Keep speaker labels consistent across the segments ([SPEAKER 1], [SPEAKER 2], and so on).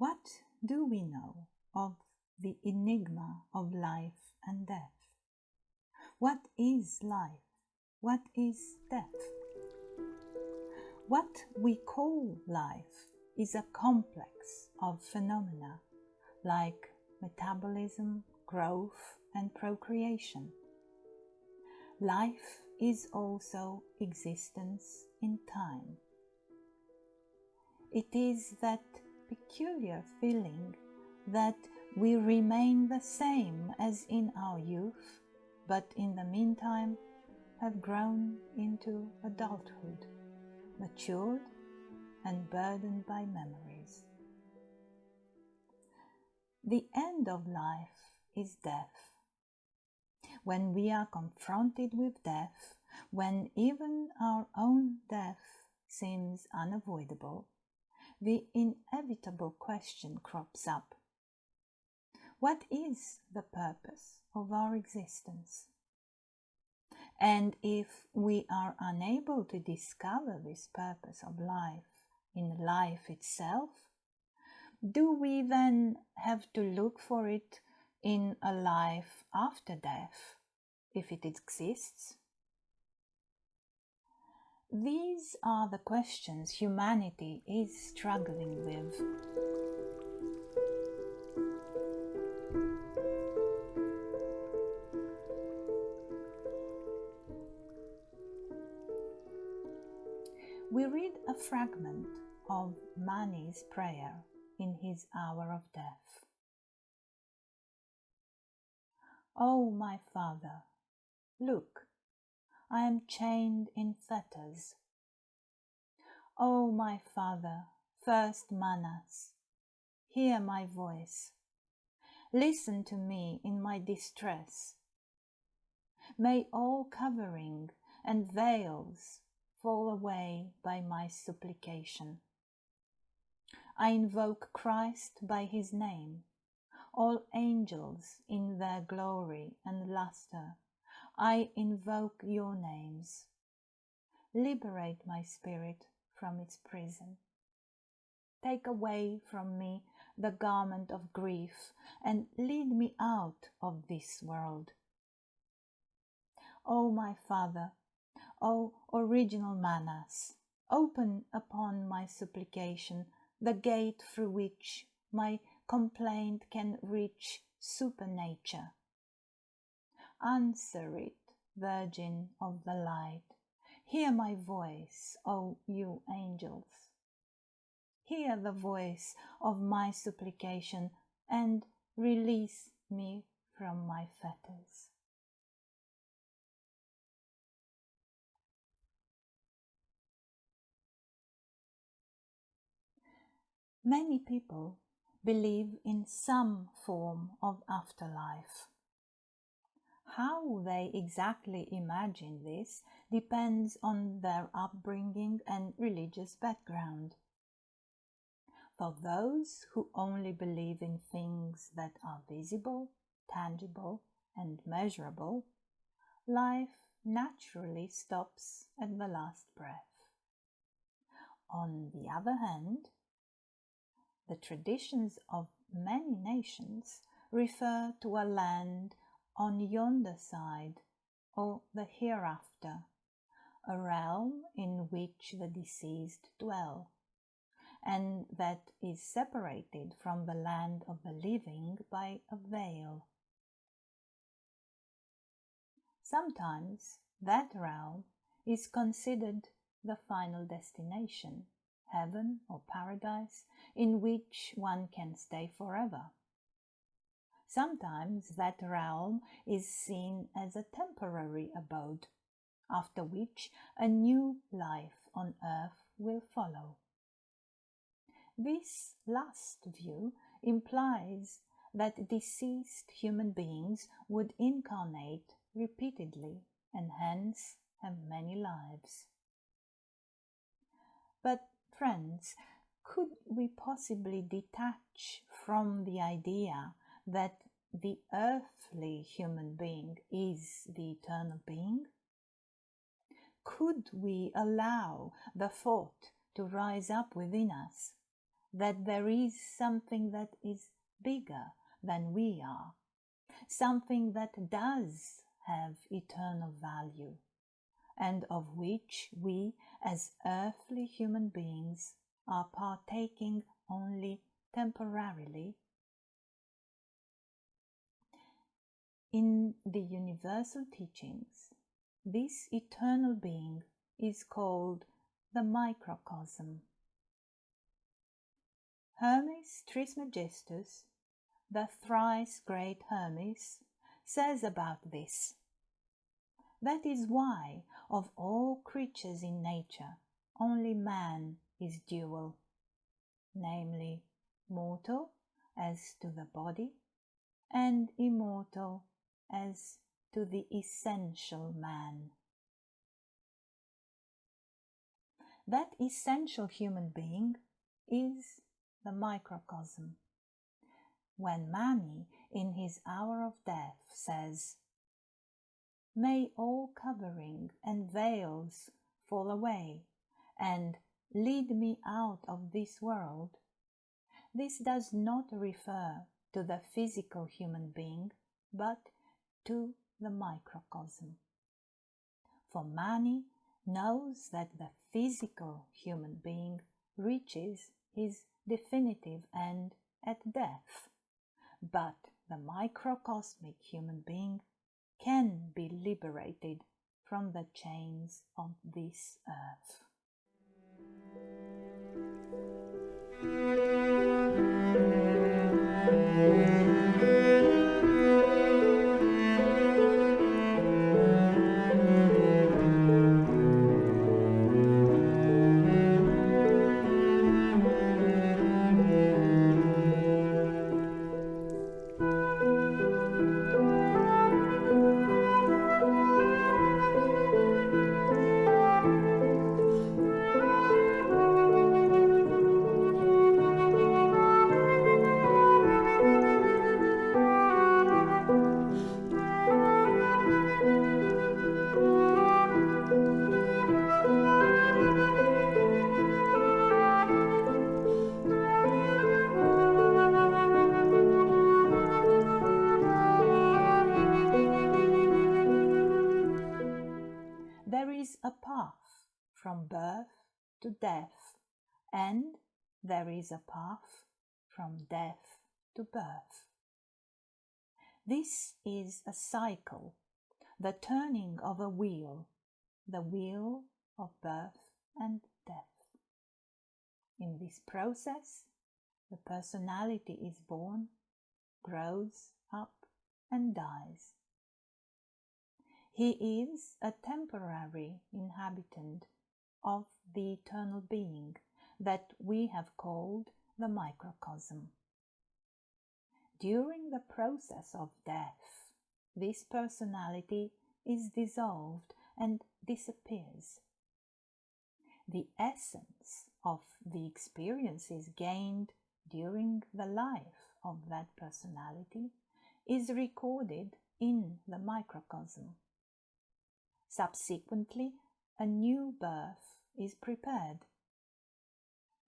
[SPEAKER 1] What do we know of the enigma of life and death? What is life? What is death? What we call life is a complex of phenomena like metabolism, growth, and procreation. Life is also existence in time. It is that peculiar feeling that we remain the same as in our youth, but in the meantime have grown into adulthood, matured and burdened by memories. The end of life is death. When we are confronted with death, when even our own death seems unavoidable, the inevitable question crops up. What is the purpose of our existence? And if we are unable to discover this purpose of life in life itself, do we then have to look for it in a life after death, if it exists? These are the questions humanity is struggling with. We read a fragment of Manny's prayer in his hour of death. "Oh, my Father, look, I am chained in fetters. Oh, my Father, first Manas, hear my voice. Listen to me in my distress. May all covering and veils fall away by my supplication. I invoke Christ by his name, all angels in their glory and luster. I invoke your names. Liberate my spirit from its prison. Take away from me the garment of grief and lead me out of this world. O my Father, O original Manas, open upon my supplication the gate through which my complaint can reach supernature. Answer it, Virgin of the Light. Hear my voice, O you angels. Hear the voice of my supplication and release me from my fetters." Many people believe in some form of afterlife. How they exactly imagine this depends on their upbringing and religious background. For those who only believe in things that are visible, tangible, and measurable, life naturally stops at the last breath. On the other hand, the traditions of many nations refer to a land on yonder side, or the hereafter, a realm in which the deceased dwell, and that is separated from the land of the living by a veil. Sometimes that realm is considered the final destination, heaven or paradise, in which one can stay forever. Sometimes that realm is seen as a temporary abode, after which a new life on earth will follow. This last view implies that deceased human beings would incarnate repeatedly and hence have many lives. But, friends, could we possibly detach from the idea that the earthly human being is the eternal being? Could we allow the thought to rise up within us that there is something that is bigger than we are, something that does have eternal value, and of which we as earthly human beings are partaking only temporarily. In the universal teachings, this eternal being is called the microcosm. Hermes Trismegistus, the thrice great Hermes, says about this: that is why of all creatures in nature only man is dual, namely mortal as to the body and immortal as to the essential man. That essential human being is the microcosm. When Manny, in his hour of death, says, "May all covering and veils fall away, and lead me out of this world," this does not refer to the physical human being, but to the microcosm. For Manny knows that the physical human being reaches his definitive end at death, but the microcosmic human being can be liberated from the chains of this earth. There is a path from birth to death, and there is a path from death to birth. This is a cycle, the turning of a wheel, the wheel of birth and death. In this process, the personality is born, grows up, and dies. He is a temporary inhabitant of the eternal being that we have called the microcosm. During the process of death, this personality is dissolved and disappears. The essence of the experiences gained during the life of that personality is recorded in the microcosm. Subsequently, a new birth is prepared.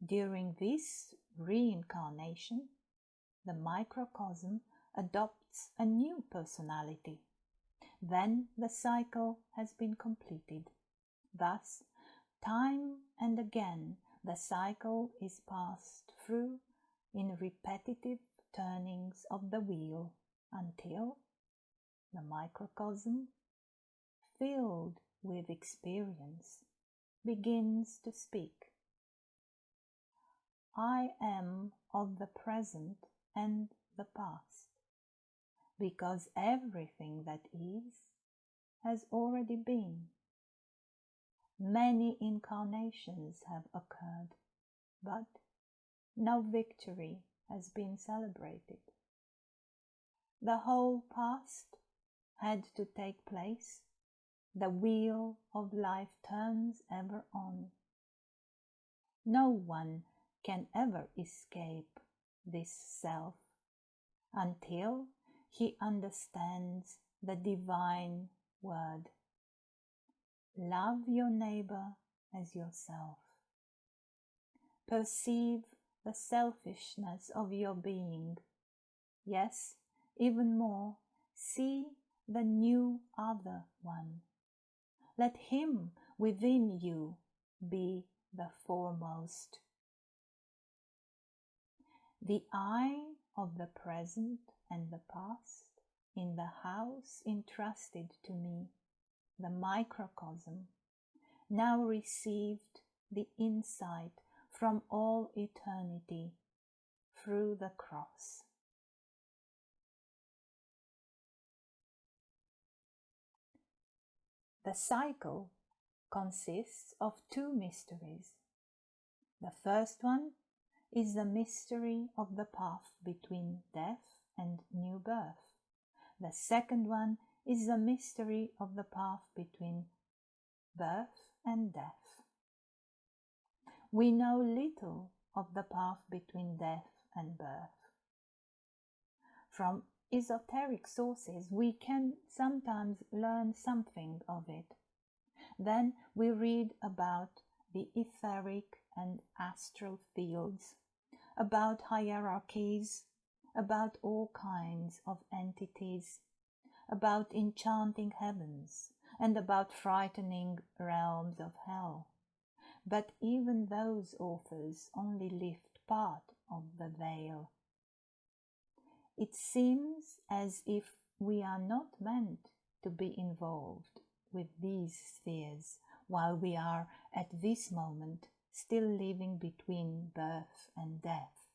[SPEAKER 1] During this reincarnation, the microcosm adopts a new personality. Then the cycle has been completed. Thus, time and again the cycle is passed through in repetitive turnings of the wheel until the microcosm, filled with experience, begins to speak. I am of the present and the past, because everything that is has already been. Many incarnations have occurred, but no victory has been celebrated. The whole past had to take place. The wheel of life turns ever on. No one can ever escape this self until he understands the divine word. Love your neighbor as yourself. Perceive the selfishness of your being. Yes, even more, see the new other one. Let him within you be the foremost. The I of the present and the past in the house entrusted to me, the microcosm, now received the insight from all eternity through the cross. The cycle consists of two mysteries. The first one is the mystery of the path between death and new birth. The second one is the mystery of the path between birth and death. We know little of the path between death and birth. From esoteric sources, we can sometimes learn something of it. Then we read about the etheric and astral fields, about hierarchies, about all kinds of entities, about enchanting heavens, and about frightening realms of hell. But even those authors only lift part of the veil. It seems as if we are not meant to be involved with these spheres while we are at this moment still living between birth and death.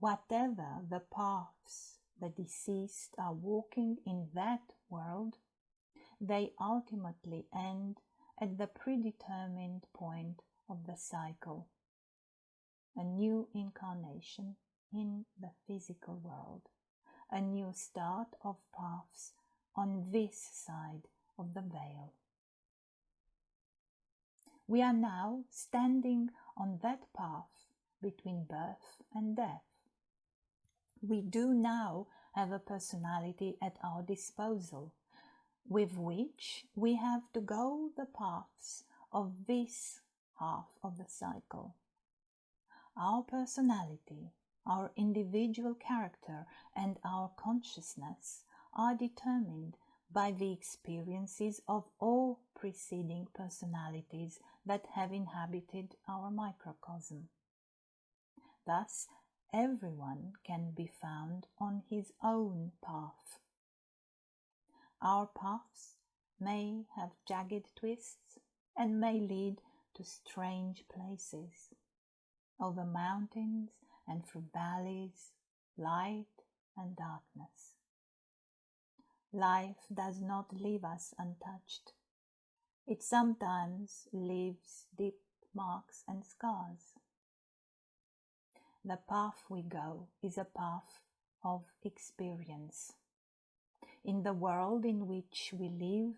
[SPEAKER 1] Whatever the paths the deceased are walking in that world, they ultimately end at the predetermined point of the cycle, a new incarnation in the physical world, a new start of paths on this side of the veil. We are now standing on that path between birth and death. We do now have a personality at our disposal, with which we have to go the paths of this half of the cycle. Our personality, our individual character, and our consciousness are determined by the experiences of all preceding personalities that have inhabited our microcosm. Thus, everyone can be found on his own path. Our paths may have jagged twists and may lead to strange places, over mountains and through valleys, light and darkness. Life does not leave us untouched. It sometimes leaves deep marks and scars. The path we go is a path of experience. In the world in which we live,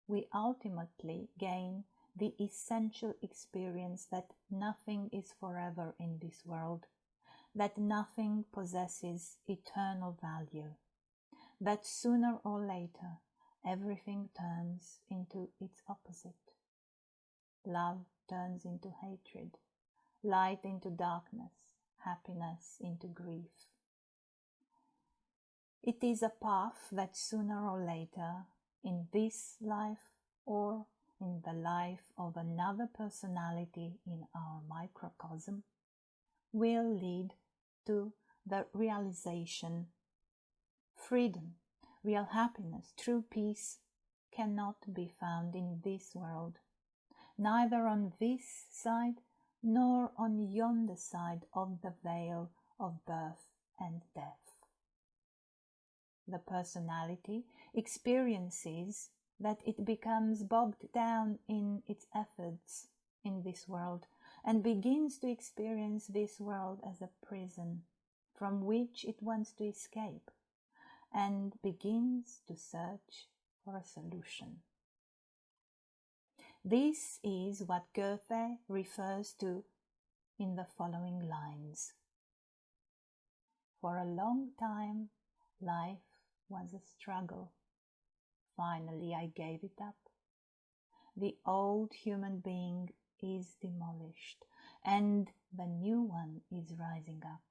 [SPEAKER 1] we ultimately gain the essential experience that nothing is forever in this world, that nothing possesses eternal value, that sooner or later everything turns into its opposite. Love turns into hatred, light into darkness, happiness into grief. It is a path that sooner or later, in this life or in the life of another personality in our microcosm, will lead to the realization. Freedom, real happiness, true peace cannot be found in this world, neither on this side nor on yonder side of the veil of birth and death. The personality experiences that it becomes bogged down in its efforts in this world and begins to experience this world as a prison from which it wants to escape, and begins to search for a solution. This is what Goethe refers to in the following lines. For a long time, life was a struggle. Finally, I gave it up. The old human being is demolished, and the new one is rising up.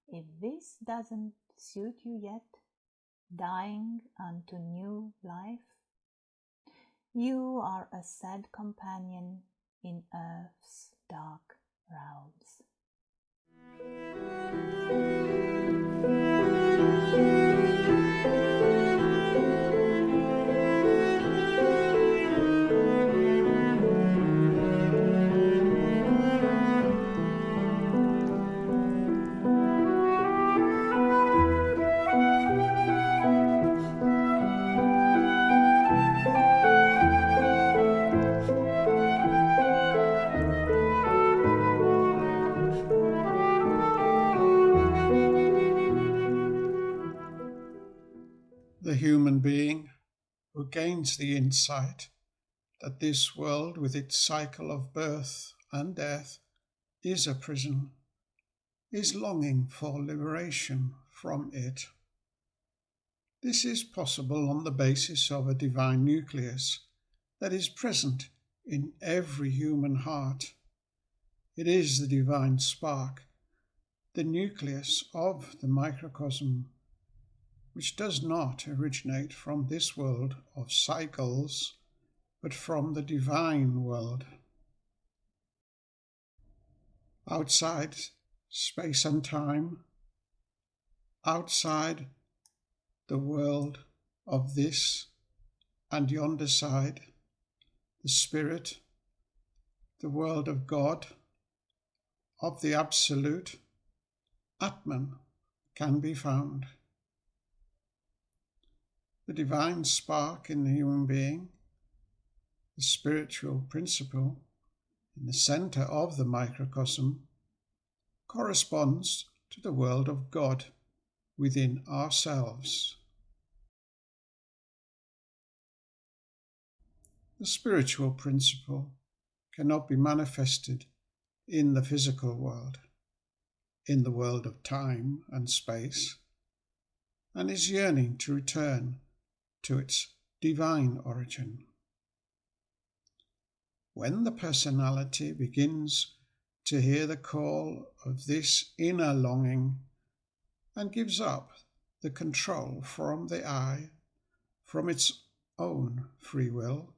[SPEAKER 1] If this doesn't suit you yet, dying unto new life, you are a sad companion in earth's dark realms.
[SPEAKER 2] The human being who gains the insight that this world with its cycle of birth and death is a prison, is longing for liberation from it. This is possible on the basis of a divine nucleus that is present in every human heart. It is the divine spark, the nucleus of the microcosm, which does not originate from this world of cycles, but from the divine world. Outside space and time, outside the world of this and yonder side, the spirit, the world of God, of the Absolute, Atman, can be found. The divine spark in the human being, the spiritual principle in the center of the microcosm, corresponds to the world of God within ourselves. The spiritual principle cannot be manifested in the physical world, in the world of time and space, and is yearning to return to its divine origin. When the personality begins to hear the call of this inner longing and gives up the control from the I, from its own free will,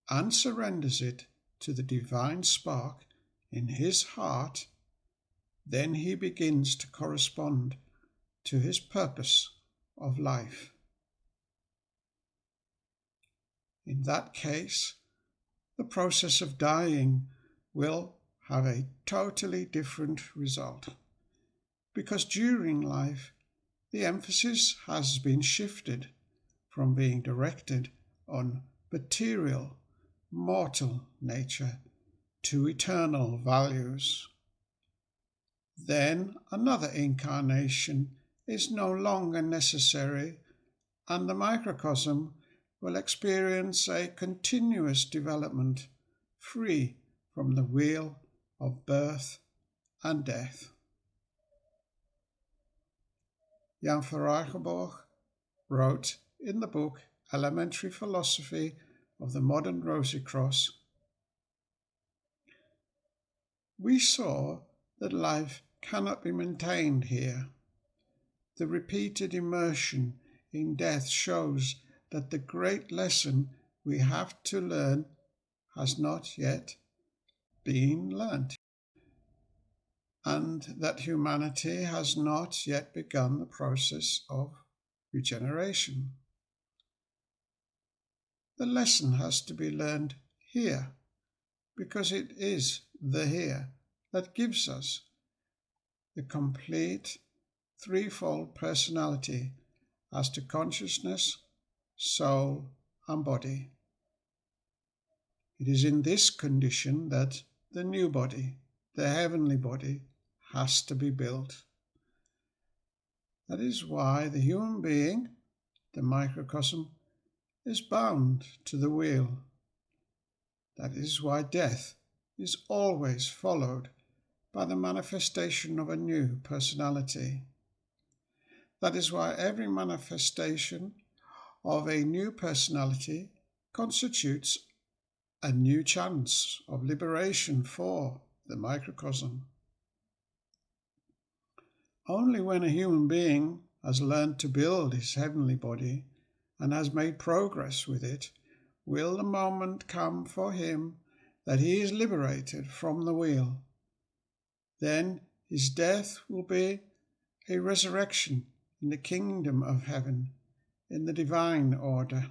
[SPEAKER 2] and surrenders it to the divine spark in his heart, then he begins to correspond to his purpose of life. In that case, the process of dying will have a totally different result, because during life the emphasis has been shifted from being directed on material, mortal nature to eternal values. Then another incarnation is no longer necessary, and the microcosm will experience a continuous development free from the wheel of birth and death. Jan van Ragenborg wrote in the book Elementary Philosophy of the Modern Rosy Cross, "We saw that life cannot be maintained here. The repeated immersion in death shows that the great lesson we have to learn has not yet been learnt, and that humanity has not yet begun the process of regeneration. The lesson has to be learned here, because it is the here that gives us the complete threefold personality as to consciousness, soul, and body. It is in this condition that the new body, the heavenly body, has to be built. That is why the human being, the microcosm, is bound to the wheel. That is why death is always followed by the manifestation of a new personality. That is why every manifestation of a new personality constitutes a new chance of liberation for the microcosm. Only when a human being has learned to build his heavenly body and has made progress with it, will the moment come for him that he is liberated from the wheel. Then his death will be a resurrection in the kingdom of heaven, in the divine order.